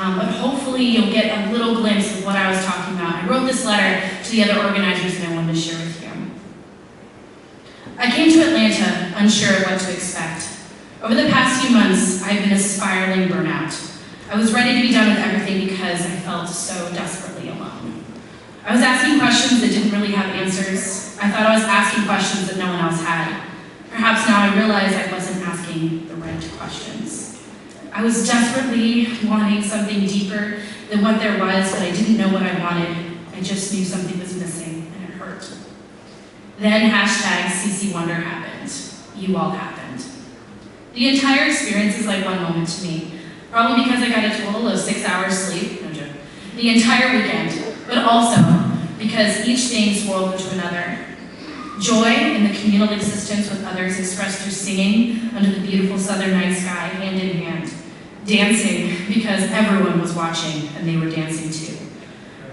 [SPEAKER 6] but hopefully you'll get a little glimpse of what I was talking about. I wrote this letter to the other organizers and I wanted to share with you. I came to Atlanta unsure of what to expect. Over the past few months, I've been a spiraling burnout. I was ready to be done with everything because I felt so desperately alone. I was asking questions that didn't really have answers. I thought I was asking questions that no one else had. Perhaps now I realize I wasn't asking the right questions. I was desperately wanting something deeper than what there was, but I didn't know what I wanted. I just knew something was missing, and it hurt. Then #CCWonder happened. You all happened. The entire experience is like one moment to me. Probably because I got a total of 6 hours sleep, no joke, the entire weekend, but also because each thing swirled into another. Joy in the communal existence with others expressed through singing under the beautiful southern night sky, hand in hand. Dancing because everyone was watching and they were dancing too.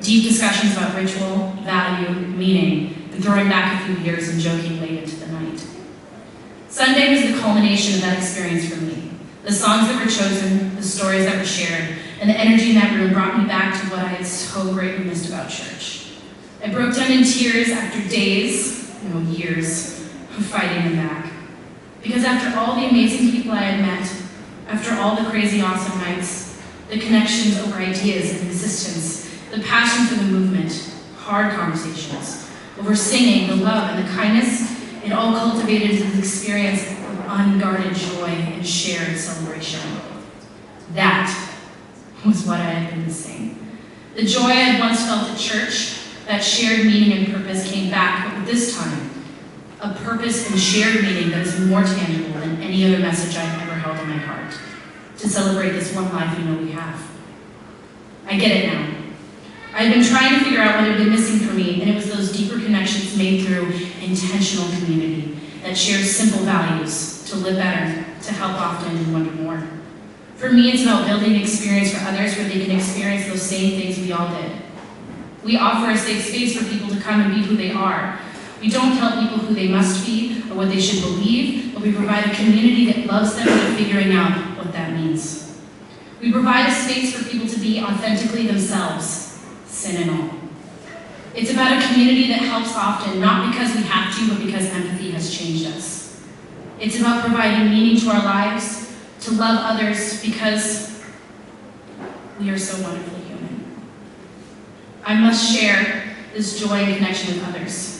[SPEAKER 6] Deep discussions about ritual, value, meaning, and throwing back a few years and joking late into the night. Sunday was the culmination of that experience for me. The songs that were chosen, the stories that were shared, and the energy in that room brought me back to what I had so greatly missed about church. I broke down in tears after days, years, of fighting them back. Because after all the amazing people I had met, after all the crazy awesome nights, the connections over ideas and existence, the passion for the movement, hard conversations, over singing, the love and the kindness, it all cultivated this experience of unguarded joy and shared celebration. That was what I had been missing. The joy I had once felt at church, that shared meaning and purpose came back, but this time, a purpose and shared meaning that is more tangible than any other message I've ever held in my heart. To celebrate this one life we know we have. I get it now. I had been trying to figure out what had been missing for me, and it was those deeper connections made through intentional community that shares simple values, to live better, to help often, and wonder more. For me, it's about building an experience for others where they can experience those same things we all did. We offer a safe space for people to come and be who they are. We don't tell people who they must be or what they should believe, but we provide a community that loves them and figuring out what that means. We provide a space for people to be authentically themselves, sin and all. It's about a community that helps often, not because we have to, but because empathy has changed us. It's about providing meaning to our lives, to love others because we are so wonderfully human. I must share this joy and connection with others.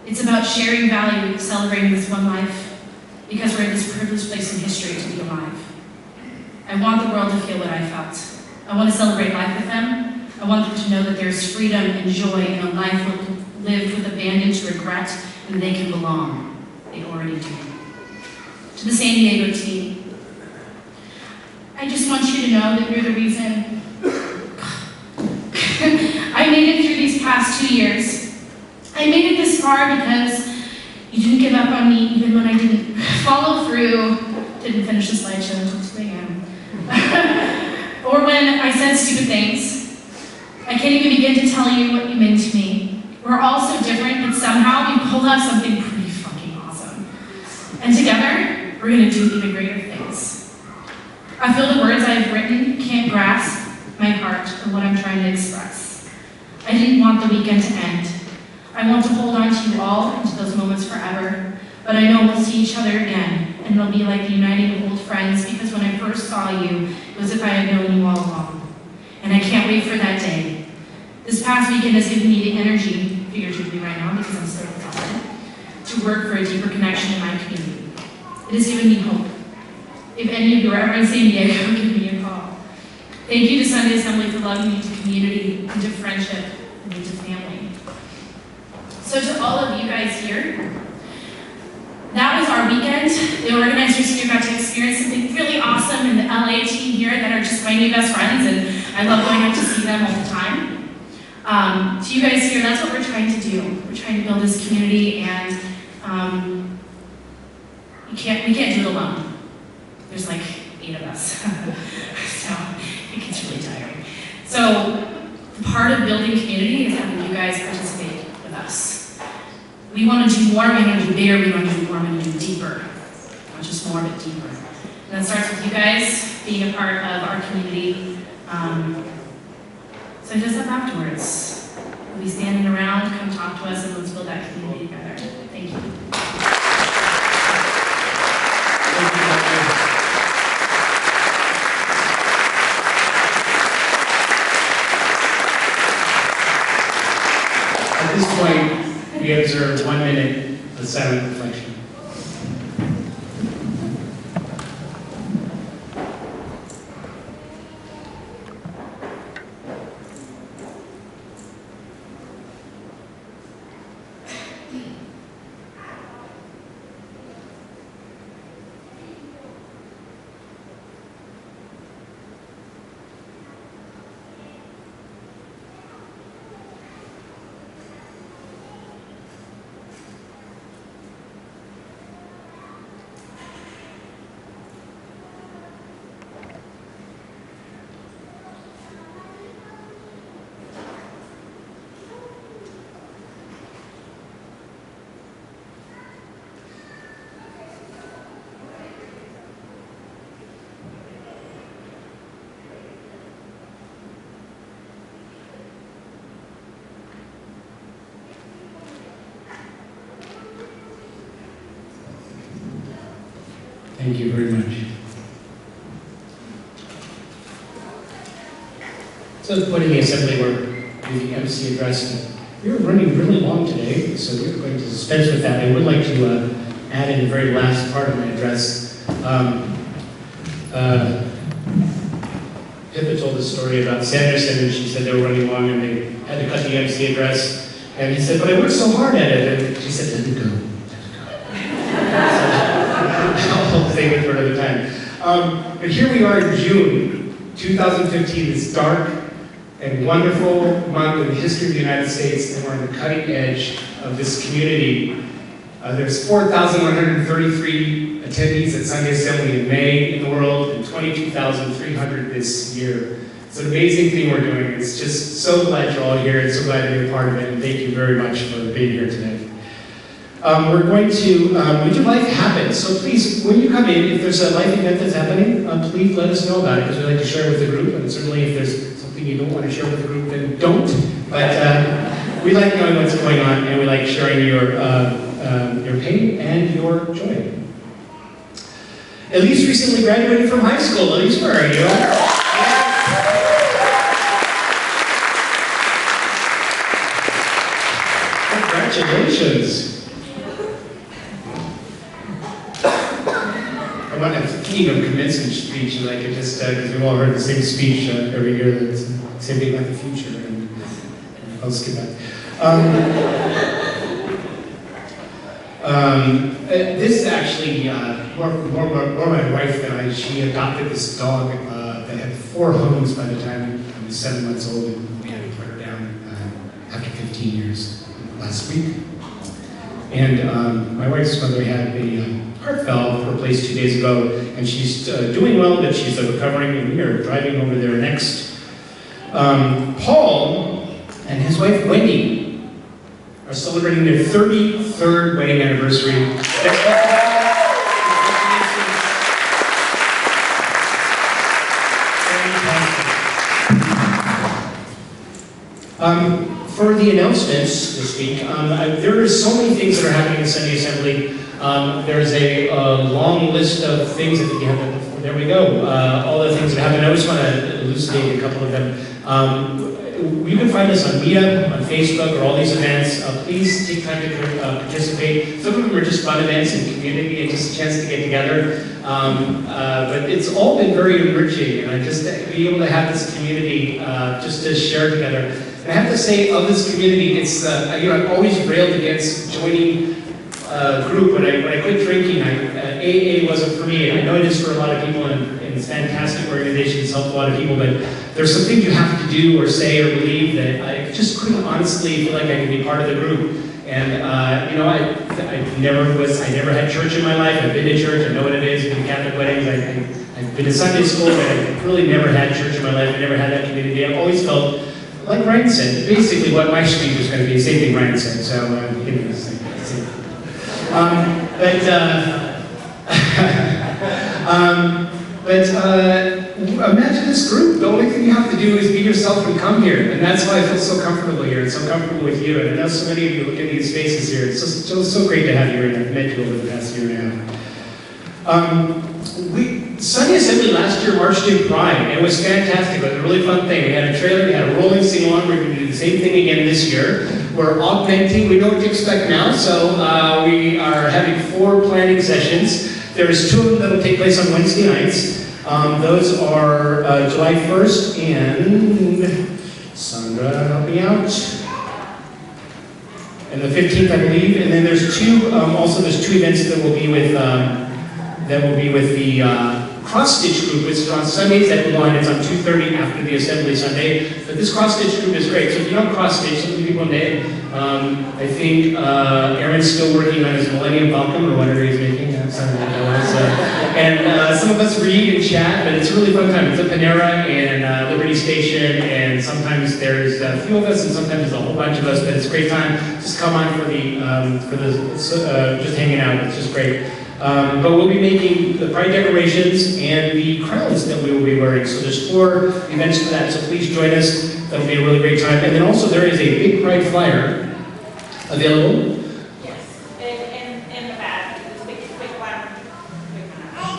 [SPEAKER 6] It's about sharing value, celebrating this one life, because we're in this privileged place in history to be alive. I want the world to feel what I felt. I want to celebrate life with them. I want them to know that there's freedom and joy in a life lived with abandon to regret, and they can belong. They already do. To the San Diego team, I just want you to know that you're the reason I made it through these past 2 years. I made it this far because you didn't give up on me even when I didn't follow through, didn't finish the slideshow until 2 a.m. or when I said stupid things. I can't even begin to tell you what you meant to me. We're all so different, but somehow we pulled off something pretty fucking awesome. And together, we're gonna do even greater things. I feel the words I've written can't grasp my heart or what I'm trying to express. I didn't want the weekend to end. I want to hold on to you all into those moments forever, but I know we'll see each other again, and it'll be like the uniting of old friends, because when I first saw you, it was as if I had known you all along. And I can't wait for that day. This past weekend has given me the energy, figuratively right now because I'm still exhausted, to work for a deeper connection in my community. It has given me hope. If any of you are ever in San Diego, give me a call. Thank you to Sunday Assembly for loving me to community, into friendship, and into family. So to all of you guys here, that was our weekend. The organizers here got to experience something really awesome, and the LA team here that are just my new best friends, and I love going out to see them all the time. To you guys here, that's what we're trying to do. We're trying to build this community, and we can't do it alone. There's like 8 of us, so it gets really tiring. So part of building community is having you guys participate with us. We want to do more, we want to do bigger, we want to do more, we want to do deeper. Not just more, but deeper. And that starts with you guys being a part of our community. So just up afterwards. We'll be standing around, come talk to us, and let's build that community together. Thank you.
[SPEAKER 1] At this point, we observe 1 minute of silent reflection. Thank you very much. So the point in the assembly where the MC address, we're running really long today, so we're going to dispense with that. I would like to add in the very last part of my address. Pippa told the story about Sanderson, and she said they were running long and they had to cut the MC address. And he said, but I worked so hard at it. And she said, let it go. I'll save it for another time. But here we are in June 2015, this dark and wonderful month in the history of the United States, and we're on the cutting edge of this community. There's 4,133 attendees at Sunday Assembly in May in the world, and 22,300 this year. It's an amazing thing we're doing. It's just so glad you're all here and so glad you're a part of it, and thank you very much for being here today. We're going to make your life happen. So please, when you come in, if there's a life event that's happening, please let us know about it, because we like to share with the group, and certainly if there's something you don't want to share with the group, then don't. But we like knowing what's going on, and we like sharing your pain and your joy. Elise recently graduated from high school. Elise, where are you? Congratulations. I want to theme of commencement speech, and I could just, because we've all heard the same speech every year, that's same thing about the future, and I'll skip that. This is actually more my wife than I. She adopted this dog that had 4 homes by the time I was 7 months old, and we had to put her down after 15 years last week. And my wife's mother had a heart valve replaced 2 days ago, and she's doing well, but she's recovering, and we are driving over there next. Paul and his wife Wendy are celebrating their 33rd wedding anniversary. For the announcements this week, there are so many things that are happening in Sunday Assembly. There's a long list of things that you have. There we go. All the things that happen. I just want to elucidate a couple of them. You can find us on Meetup, on Facebook, or all these events. Please take time to participate. Some of them are just fun events and community and just a chance to get together. But it's all been very enriching, and just be able to have this community just to share together. And I have to say, of this community, it's I've always railed against joining a group. When I quit drinking, AA wasn't for me. I know it is for a lot of people, and it's fantastic organizations, help a lot of people, but there's some things you have to do or say or believe that I just couldn't honestly feel like I could be part of the group. And I never had church in my life. I've been to church, I know what it is, I've been to Catholic weddings, I've been to Sunday school, but I've really never had church in my life. I never had that community. I've always felt, like Ryan said, basically what my speech was going to be, the same thing Ryan said, so imagine this group. The only thing you have to do is be yourself and come here, and that's why I feel so comfortable here and so comfortable with you. And I know so many of you look at these faces here. It's so great to have you here, and I've met you over the past year and a half. Sunday Assembly last year marched in Pride, and it was fantastic. It was a really fun thing. We had a trailer, we had a rolling sing-along. We're going to do the same thing again this year. We're augmenting. We know what to expect now, so we are having 4 planning sessions. There's 2 of them that will take place on Wednesday nights. Those are July 1st and Sandra, help me out. And the 15th, I believe. And then there's 2. Also, there's 2 events that will be with the cross-stitch group, which is on Sundays at 1. It's on 2:30 after the Assembly Sunday. But this cross-stitch group is great. So if you don't cross-stitch, some people may. I think Aaron's still working on his Millennium Falcon or whatever he's making. Something like that. And some of us read and chat, but it's a really fun time. It's a Panera and Liberty Station, and sometimes there's a few of us, and sometimes there's a whole bunch of us. But it's a great time. Just come on for the just hanging out. It's just great. But we'll be making the Pride decorations and the crowns that we will be wearing. So there's 4 events for that, so please join us. That'll be a really great time. And then also there is a big Pride flyer available.
[SPEAKER 7] Yes, in the bag. It's big one.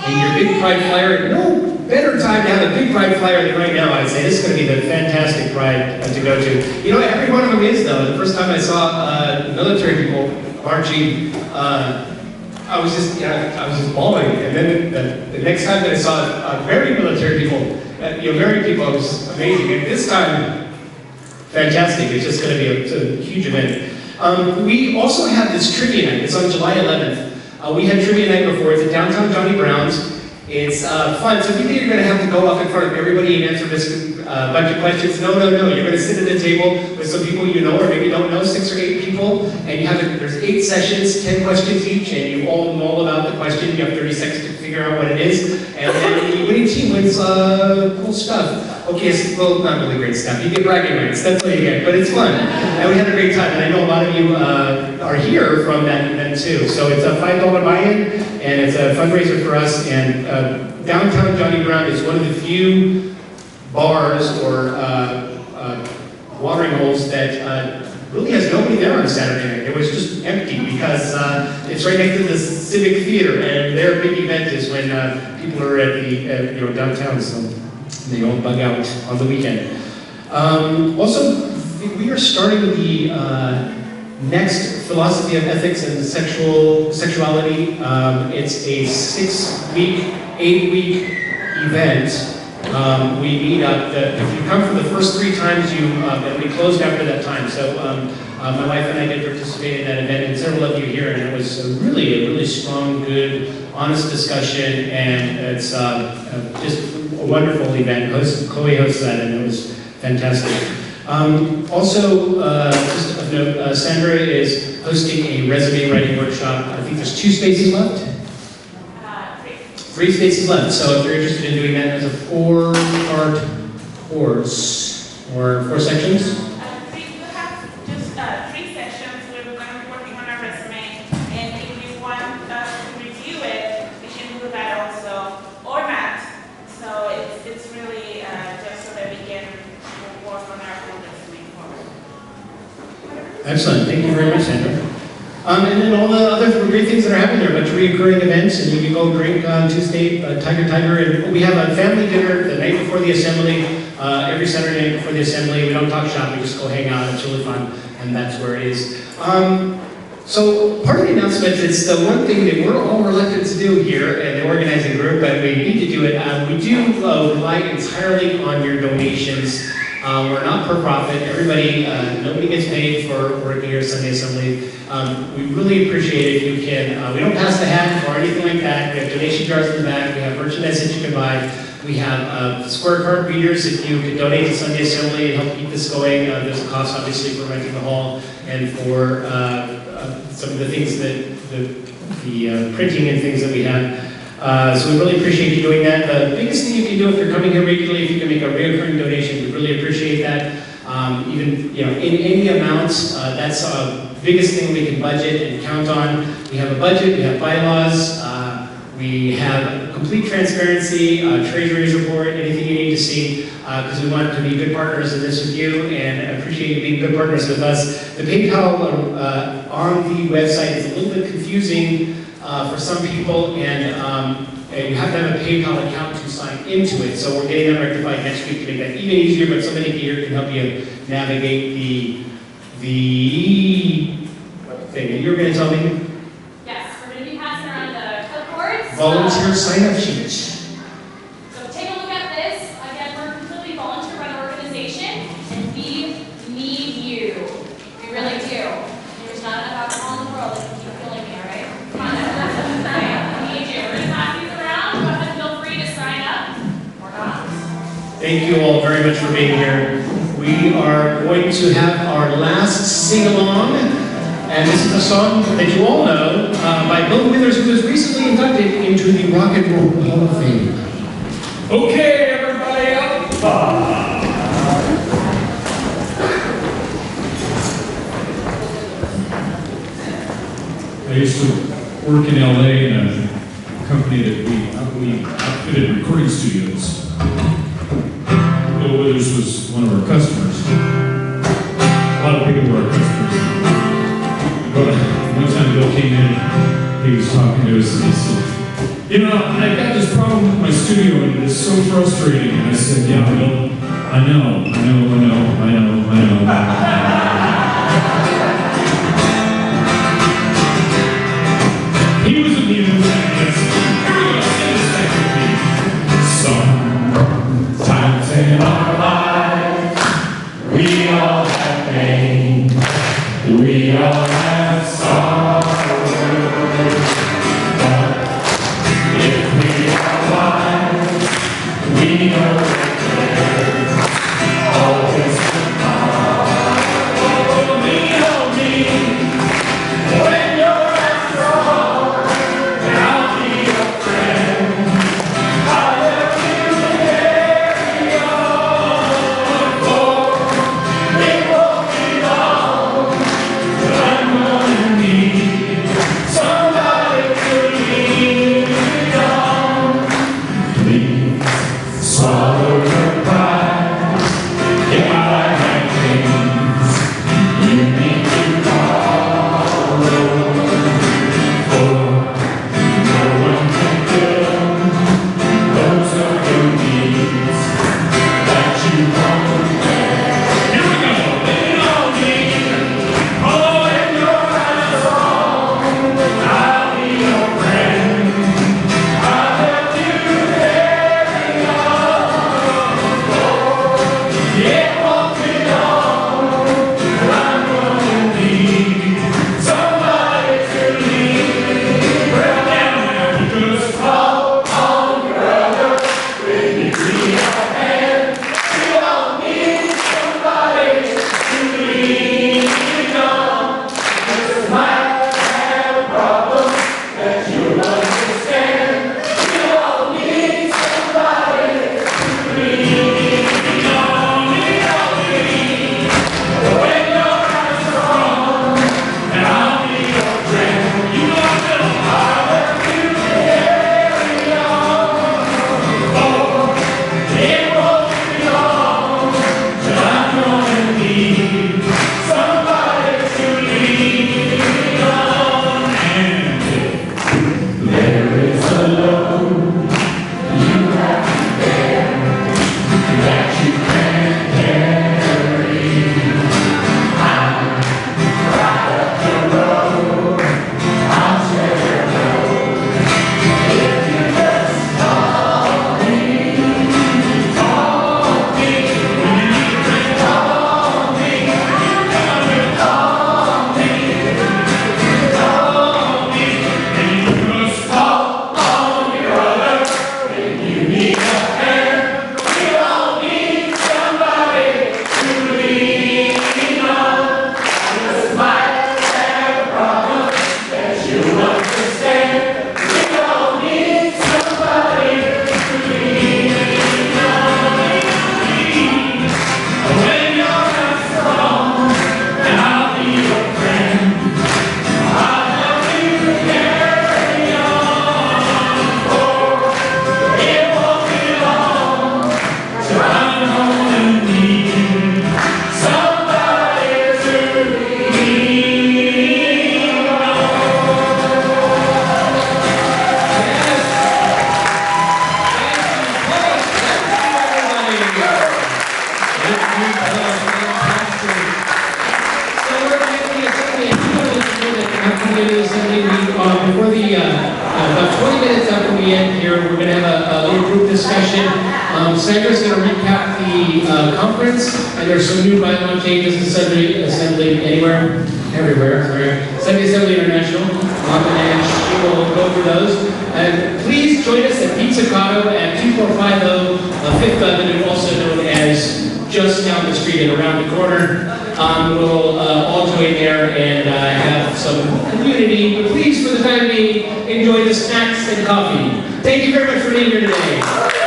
[SPEAKER 1] And your big Pride flyer, no better time to have a big Pride flyer than right now, I'd say. This is going to be the fantastic Pride to go to. You know, every one of them is, though. The first time I saw military people marching, I was just bawling, and then the next time that I saw very military people, married people, it was amazing. And this time, fantastic. It's just going to be a huge event. We also have this trivia night. It's on July 11th. We had trivia night before. It's at downtown Johnny Brown's. It's fun. So if you think you're going to have to go up in front of everybody and answer this bunch of questions, no. You're going to sit at a table with some people you know or maybe don't know, 6 or 8 people, and there's 8 sessions, 10 questions each, and you all know all about the question. You have 30 seconds to figure out what it is, and then you winning team wins cool stuff. Okay, well, not really great stuff. You get bragging rights, that's what you get, but it's fun. And we had a great time, and I know a lot of you are here from that event too. So it's a $5 buy-in, and it's a fundraiser for us, and downtown Johnny Brown is one of the few bars or watering holes that really has nobody there on Saturday night. It was just empty because it's right next to the Civic Theater, and their big event is when people are at the downtown, so they all bug out on the weekend. Also, we are starting the next philosophy of ethics and sexuality. It's a 6-week, 8-week event. We meet up. If you come for the first 3 times, and we closed after that time. So my wife and I did participate in that event, and several of you here, and it was a really strong, good, honest discussion, and it's just a wonderful event. Chloe hosts that, and it was fantastic. Also, just of note, Sandra is hosting a resume writing workshop. I think there's 2 spaces left. 3 spaces left, so if you're interested in doing that as a 4-part course, or 4 sections?
[SPEAKER 7] We have just 3 sections. We're going to be working on our resume, and if you want us to review it, we can do that also, or not. So it's really just so that we can work on our whole resume forward.
[SPEAKER 1] Excellent, thank you very much, Sandra. And then all the other great things that are happening there, a bunch of recurring events, and you can go drink on Tuesday, Tiger, and we have a family dinner the night before the assembly, every Saturday night before the assembly. We don't talk shop, we just go hang out, it's really fun, and that's where it is. So part of the announcement is the one thing that we're all reluctant to do here in the organizing group, but we need to do it. We do rely entirely on your donations. We're not for profit. Everybody, nobody gets paid for working here at Sunday Assembly. We really appreciate it if you can. We don't pass the hat or anything like that. We have donation jars in the back. We have merchandise that you can buy. We have square card readers if you could donate to Sunday Assembly and help keep this going. There's a cost, obviously, for renting the hall and for some of the things that the printing and things that we have. So we really appreciate you doing that. The biggest thing you can do if you're coming here regularly, if you can make a recurring donation, we really appreciate that. Even in any amounts, that's the biggest thing we can budget and count on. We have a budget, we have bylaws, we have complete transparency, treasury's report, anything you need to see, because we want to be good partners in this with you, and appreciate you being good partners with us. The PayPal on the website is a little bit confusing for some people, and you have to have a PayPal account to sign into it. So we're getting that rectified next week to make that even easier, but somebody here can help you navigate the thing. You were going to tell me?
[SPEAKER 8] Yes, we're going to be passing around the clipboards.
[SPEAKER 1] Volunteer sign-up sheets.
[SPEAKER 8] So take a look at this. Again, we're a completely volunteer-run organization, and we need you. We really do. There's not enough alcohol in the world that can keep killing me, all right? Come on, we need you. We're going to pass these around. Go ahead and feel free to sign up or not.
[SPEAKER 1] Thank you all very much for being here. We are going to have our last sing-along, and this is a song that you all know by Bill Withers, who was recently inducted into the Rock and Roll Hall of Fame.
[SPEAKER 2] Okay, everybody up. I used to work in LA in a company that we outfitted recording studios. Bill Withers was one of our customers. A lot of people were our customers. But one time Bill came in, he was talking to us and he said, you know, I've got this problem with my studio and it's so frustrating. And I said, yeah, Bill, I know. He was amused and sometimes in our lives, we all have pain, we all have sorrow, but if we are wise, we know that there's always tomorrow. Hold me, when you're strong, and I'll be your friend. I'll never
[SPEAKER 1] 20 minutes after we end here, we're going to have a little group discussion. Sandra's going to recap the conference, and there's some new bylaw changes to Assembly Anywhere, everywhere, sorry. Sunday Assembly International, and she will go over those. And please join us at Pizzicato at 2450 Fifth Avenue, also known as just down the street and around the corner. We'll all join there and have some community. But please, for the time being, enjoy the snacks and coffee. Thank you very much for being here today.